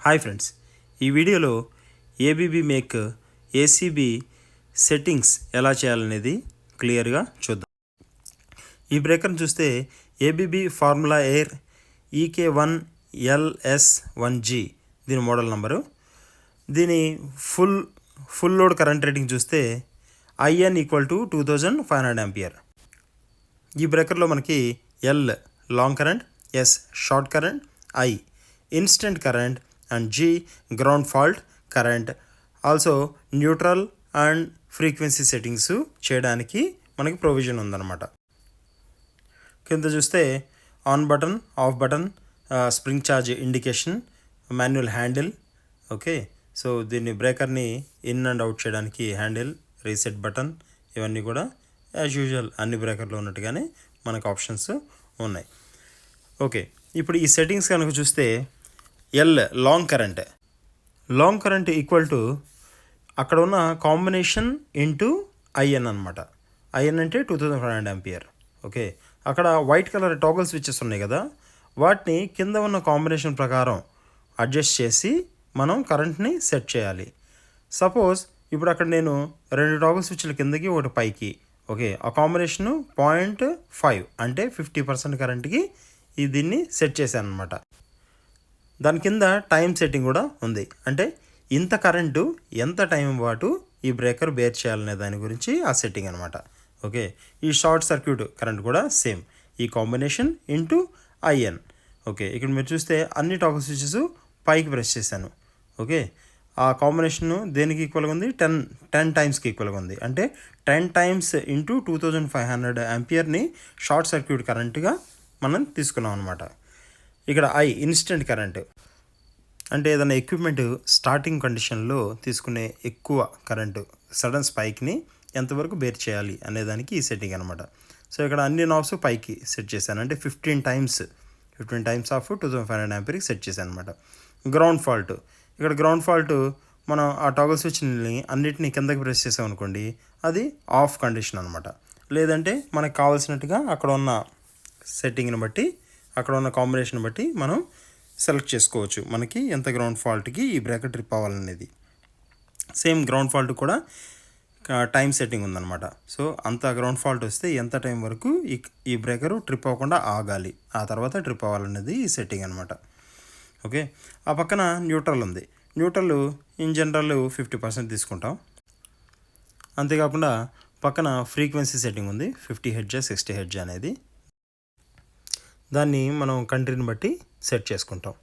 Hi friends, ఈ వీడియోలో ABB make ACB settings ఎలా చేయాలనేది క్లియర్గా చూద్దాం. ఈ బ్రేకర్ని చూస్తే ఏబీబీ ఫార్ములా ఎయిర్ EK1LS1G దీని మోడల్ నంబరు. దీని ఫుల్ లోడ్ కరెంట్ రేటింగ్ చూస్తే IN = 2500 ఆంపియర్. ఈ బ్రేకర్లో మనకి L long current, S short current, I instant current and G ground fault current, also neutral and frequency settings చేయడానికి మనకి provision ఉందన్నమాట. కింద చూస్తే on button, of button, spring charge indication, manual handle. Okay, so దీన్ని బ్రేకర్ని in and out చేయడానికి handle, reset button, ఇవన్నీ కూడా as usual అన్ని బ్రేకర్లో ఉన్నట్టుగానే మనకు ఆప్షన్స్ ఉన్నాయి. ఓకే, ఇప్పుడు ఈ సెట్టింగ్స్ కనుక చూస్తే L long current equal to అక్కడ ఉన్న కాంబినేషన్ ఇంటూ IN అనమాట. IN అంటే 2500 ఆంపియర్. ఓకే, అక్కడ వైట్ కలర్ టాగల్ స్విచెస్ ఉన్నాయి కదా, వాటిని కింద ఉన్న కాంబినేషన్ ప్రకారం అడ్జస్ట్ చేసి మనం కరెంట్ని సెట్ చేయాలి. సపోజ్ ఇప్పుడు అక్కడ నేను 2 టాగల్ స్విచ్ల కిందకి ఒకటి పైకి, ఓకే, ఆ కాంబినేషను 0.5 అంటే 50% కరెంట్కి దీన్ని సెట్ చేశాను అనమాట. దాని కింద టైం సెట్టింగ్ కూడా ఉంది, అంటే ఇంత కరెంటు ఎంత టైం పాటు ఈ బ్రేకర్ బేర్ చేయాలనే దాని గురించి ఆ సెట్టింగ్ అనమాట. ఓకే, ఈ షార్ట్ సర్క్యూట్ కరెంట్ కూడా సేమ్, ఈ కాంబినేషన్ ఇంటూ IN. ఓకే, ఇక్కడ మీరు చూస్తే అన్ని టాగల్ స్విచెస్ పైకి ప్రెస్ చేశాను. ఓకే, ఆ కాంబినేషన్ దేనికి ఈక్వల్గా ఉంది, 10 టైమ్స్కి ఈక్వల్గా ఉంది, అంటే 10 టైమ్స్ ఇంటూ 2500 ఆంపియర్ని షార్ట్ సర్క్యూట్ కరెంట్గా మనం తీసుకున్నాం అనమాట. ఇక్కడ I ఇన్స్టెంట్ కరెంట్ అంటే ఏదైనా ఎక్విప్మెంట్ స్టార్టింగ్ కండిషన్లో తీసుకునే ఎక్కువ కరెంటు సడన్ స్పైక్ని ఎంతవరకు బేర్ చేయాలి అనేదానికి ఈ సెట్టింగ్ అనమాట. సో ఇక్కడ అన్ని నాబ్స్ పైకి సెట్ చేశాను, అంటే 15 టైమ్స్ ఆఫ్ 2500 ఆంపియర్కి సెట్ చేశాను అనమాట. గ్రౌండ్ ఫాల్ట్, ఇక్కడ గ్రౌండ్ ఫాల్ట్ మనం ఆ టాగల్ స్విచ్ని అన్నిటిని కిందకి ప్రెస్ చేసాం అనుకోండి, అది ఆఫ్ కండిషన్ అనమాట. లేదంటే మనకు కావాల్సినట్టుగా అక్కడ ఉన్న సెట్టింగ్ని బట్టి, అక్కడ ఉన్న కాంబినేషన్ బట్టి మనం సెలెక్ట్ చేసుకోవచ్చు మనకి ఎంత గ్రౌండ్ ఫాల్ట్కి ఈ బ్రేకర్ ట్రిప్ అవ్వాలనేది. సేమ్ గ్రౌండ్ ఫాల్ట్ కూడా టైం సెట్టింగ్ ఉందన్నమాట. సో అంత గ్రౌండ్ ఫాల్ట్ వస్తే ఎంత టైం వరకు ఈ బ్రేకరు ట్రిప్ అవ్వకుండా ఆగాలి, ఆ తర్వాత ట్రిప్ అవ్వాలనేది ఈ సెట్టింగ్ అనమాట. ఓకే, ఆ పక్కన న్యూట్రల్ ఉంది. న్యూట్రల్ ఇన్ జనరల్ 50% తీసుకుంటాం. అంతేకాకుండా పక్కన ఫ్రీక్వెన్సీ సెట్టింగ్ ఉంది, 50 Hz 60 Hz అనేది. దాన్ని మనం కంట్రీని బట్టి సెట్ చేసుకుంటాం.